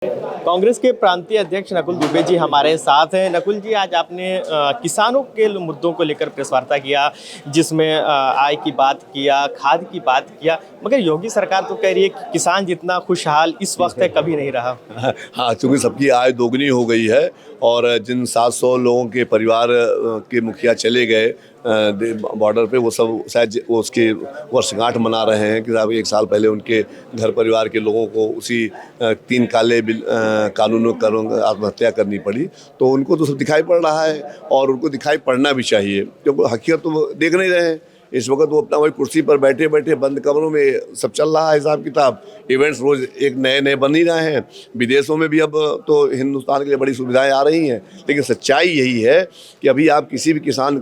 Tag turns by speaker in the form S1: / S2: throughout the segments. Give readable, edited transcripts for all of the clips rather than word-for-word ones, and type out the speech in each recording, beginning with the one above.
S1: कांग्रेस के प्रांतीय अध्यक्ष नकुल दुबे जी हमारे साथ हैं। नकुल जी, आज आपने किसानों के मुद्दों को लेकर प्रेस वार्ता किया, जिसमें आय की बात किया, खाद की बात किया, मगर योगी सरकार तो कह रही है कि किसान जितना खुशहाल इस वक्त है कभी नहीं रहा।
S2: हाँ, चूँकि सबकी आय दोगुनी हो गई है और जिन 700 लोगों के परिवार के मुखिया चले गए बॉर्डर पे, वो सब शायद वो उसकी वर्षगांठ मना रहे हैं कि साहब 1 साल पहले उनके घर परिवार के लोगों को उसी 3 काले कानूनों के आत्महत्या करनी पड़ी। तो उनको तो सब दिखाई पड़ रहा है और उनको दिखाई पड़ना भी चाहिए, क्योंकि हकीकत तो वो देख नहीं रहे हैं। इस वक्त वो अपना वही कुर्सी पर बैठे बैठे बंद कमरों में सब चल रहा है हिसाब किताब। इवेंट्स रोज एक नए नए बन ही रहे हैं। विदेशों में भी अब तो हिंदुस्तान के लिए बड़ी सुविधाएं आ रही हैं, लेकिन सच्चाई यही है कि अभी आप किसी भी किसान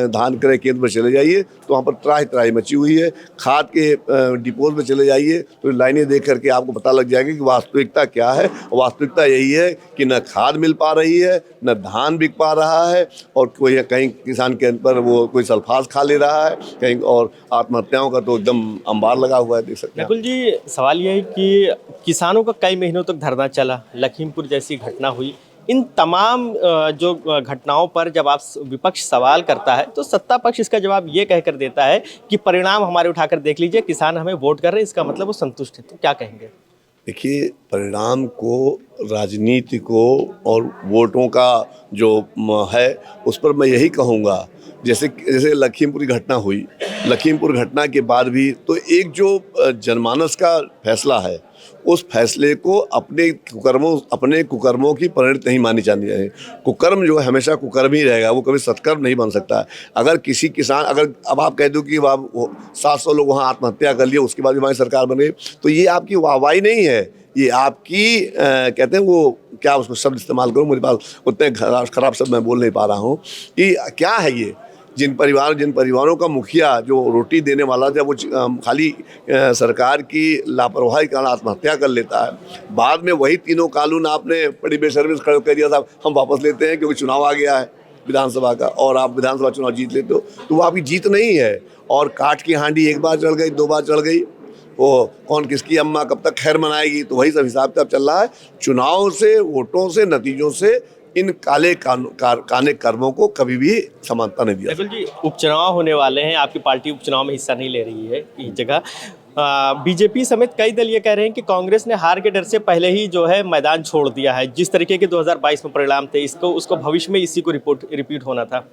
S2: धान क्रय केंद्र पर चले जाइए तो वहाँ पर त्राही त्राही मची हुई है। खाद के डिपोज में चले जाइए तो लाइनें देख करके आपको पता लग जाएगी कि वास्तविकता क्या है। वास्तविकता यही है कि न खाद मिल पा रही है, न धान बिक पा रहा है, और कोई कहीं किसान के पर वो कोई सल्फास खा ले रहा है कहीं, और आत्महत्याओं का तो एकदम अंबार लगा हुआ है, देख सकते हैं।
S1: नकुल जी, सवाल यह है कि किसानों का कई महीनों तक धरना चला, लखीमपुर जैसी घटना हुई। इन तमाम जो घटनाओं पर जब आप विपक्ष सवाल करता है तो सत्ता पक्ष इसका जवाब ये कहकर देता है कि परिणाम हमारे उठाकर देख लीजिए, किसान हमें वोट कर रहे हैं, इसका मतलब वो संतुष्ट है। तो क्या कहेंगे?
S2: देखिए, परिणाम को, राजनीति को और वोटों का जो है, उस पर मैं यही कहूँगा, जैसे जैसे लखीमपुर की घटना हुई, लखीमपुर घटना के बाद भी तो एक जो जनमानस का फैसला है, उस फैसले को अपने कुकर्मों की परिणति नहीं मानी जानी चाहिए। कुकर्म जो है हमेशा कुकर्म ही रहेगा, वो कभी सत्कर्म नहीं बन सकता है। अगर किसी किसान, अगर अब आप कह दो कि 700 लोग वहाँ आत्महत्या कर लिए, उसके बाद भी हमारी सरकार बन गई, तो ये आपकी वाहवाही नहीं है, ये आपकी कहते हैं वो क्या, उसको शब्द इस्तेमाल करूँ, मुझे पास उतने खराब शब्द मैं बोल नहीं पा रहा हूँ कि क्या है ये। जिन परिवारों का मुखिया जो रोटी देने वाला था, वो खाली सरकार की लापरवाही के कारण आत्महत्या कर लेता है। बाद में वही तीनों कानून आपने बड़ी बेशर्मी खड़े कर दिया था, हम वापस लेते हैं क्योंकि चुनाव आ गया है विधानसभा का, और आप विधानसभा चुनाव जीत लेते हो, तो वो आपकी जीत नहीं है। और काठ की हांडी एक बार चढ़ गई, 2 बार चढ़ गई, वो कौन किसकी अम्मा कब तक खैर मनाएगी, तो वही सब हिसाब किताब चल रहा है। चुनाव से, वोटों से, नतीजों से इन काले काने कर्मों को कभी भी समानता नहीं दिया।
S1: नकुल जी, उपचुनाव होने वाले हैं, आपकी पार्टी उपचुनाव में हिस्सा नहीं ले रही है इस जगह। बीजेपी समेत कई दल ये कह रहे हैं कि कांग्रेस ने हार के डर से पहले ही जो है मैदान छोड़ दिया है। जिस तरीके के 2022 में परिणाम थे, उसको भविष्य में इसी को रिपीट होना था।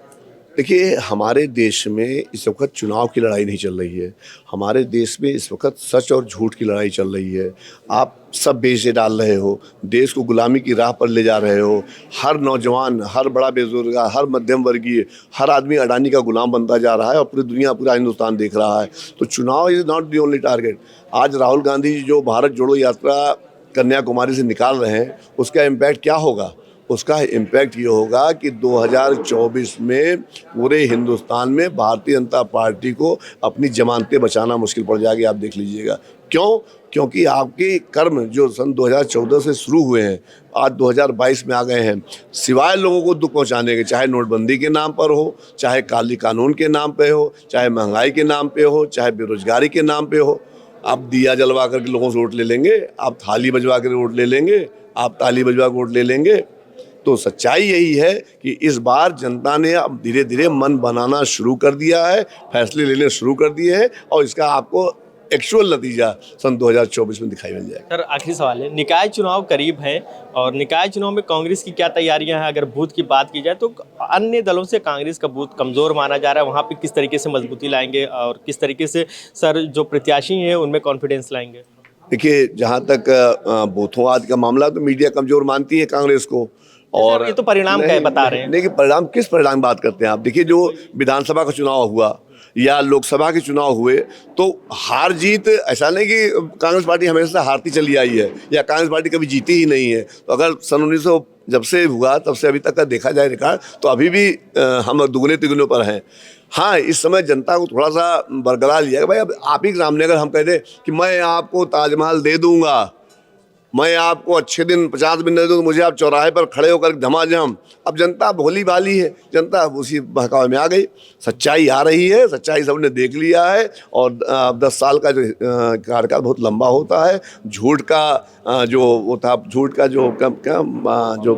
S2: देखिए, हमारे देश में इस वक्त चुनाव की लड़ाई नहीं चल रही है। हमारे देश में इस वक्त सच और झूठ की लड़ाई चल रही है। आप सब बेचे डाल रहे हो, देश को गुलामी की राह पर ले जा रहे हो। हर नौजवान, हर बड़ा बेरोजगार, हर मध्यम वर्गीय, हर आदमी अडानी का गुलाम बनता जा रहा है और पूरी दुनिया, पूरा हिंदुस्तान देख रहा है। तो चुनाव is not the only target. आज राहुल गांधी जी जो भारत जोड़ो यात्रा कन्याकुमारी से निकाल रहे हैं, उसका इम्पैक्ट क्या होगा? उसका इम्पैक्ट ये होगा कि 2024 में पूरे हिंदुस्तान में भारतीय जनता पार्टी को अपनी जमानतें बचाना मुश्किल पड़ जाएगी, आप देख लीजिएगा। क्यों? क्योंकि आपके कर्म जो सन 2014 से शुरू हुए हैं, आज 2022 में आ गए हैं, सिवाय लोगों को दुख पहुंचाने के, चाहे नोटबंदी के नाम पर हो, चाहे काली कानून के नाम पे हो, चाहे महंगाई के नाम पे हो, चाहे बेरोजगारी के नाम पे हो। आप दिया जलवा करके लोगों से वोट ले लेंगे, आप थाली बजवा कर वोट ले लेंगे, आप ताली बजवा कर वोट ले लेंगे। तो सच्चाई यही है कि इस बार जनता ने अब धीरे धीरे मन बनाना शुरू कर दिया है, फैसले लेने शुरू कर दिए हैं, और इसका आपको एक्चुअल नतीजा सन 2024 में दिखाई मिल जाएगा।
S1: सर, आखिरी सवाल है, निकाय चुनाव करीब है और निकाय चुनाव में कांग्रेस की क्या तैयारियां हैं? अगर बूथ की बात की जाए तो अन्य दलों से कांग्रेस का बूथ कमजोर माना जा रहा है, वहाँ पे किस तरीके से मजबूती लाएंगे और किस तरीके से सर जो प्रत्याशी हैं उनमें कॉन्फिडेंस लाएंगे?
S2: देखिए, जहाँ तक बूथों का मामला, तो मीडिया कमजोर मानती है कांग्रेस को। और
S1: ये तो परिणाम क्या बता रहे हैं।
S2: नहीं, परिणाम किस परिणाम बात करते हैं आप? देखिए, जो विधानसभा का चुनाव हुआ या लोकसभा के चुनाव हुए, तो हार जीत ऐसा नहीं कि कांग्रेस पार्टी हमेशा हारती चली आई है या कांग्रेस पार्टी कभी जीती ही नहीं है। तो अगर सन 1900 जब से हुआ तब से अभी तक का देखा जाए रिकॉर्ड, तो अभी भी हम दुगने तिगुने पर हैं। हाँ, इस समय जनता को थोड़ा सा बरकरार लिया भाई, अब आप ही के सामने अगर हम कह दें कि मैं आपको ताजमहल दे दूंगा, मैं आपको अच्छे दिन 50 मिनट दे दूँ, मुझे आप चौराहे पर खड़े होकर धमाधम। अब जनता भोली भाली है, जनता उसी बहकावे में आ गई। सच्चाई आ रही है, सच्चाई सबने देख लिया है। और 10 साल का जो कार्यकाल बहुत लंबा होता है। झूठ का जो वो था, झूठ का जो जो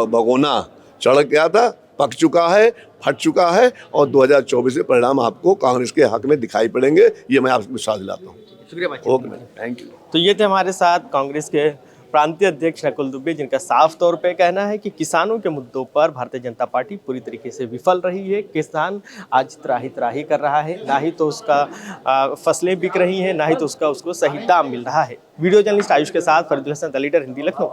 S2: भगोना चढ़ गया था, पक चुका है, फट चुका है। और 2024 के परिणाम आपको कांग्रेस के हक में दिखाई पड़ेंगे, ये मैं आपको विश्वास दिलाता हूँ।
S1: शुक्रिया बातचीत
S2: ओके,
S1: करने के लिए।
S2: Thank you.
S1: तो ये थे हमारे साथ कांग्रेस के प्रांतीय अध्यक्ष नकुल दुबे, जिनका साफ तौर पे कहना है कि किसानों के मुद्दों पर भारतीय जनता पार्टी पूरी तरीके से विफल रही है। किसान आज त्राही त्राही कर रहा है, ना ही तो उसका फसलें बिक रही हैं, ना ही तो उसको सही दाम मिल रहा है। वीडियो जर्नलिस्ट आयुष के साथ फरीदुल हसन, द लीडर हिंदी, लखनऊ।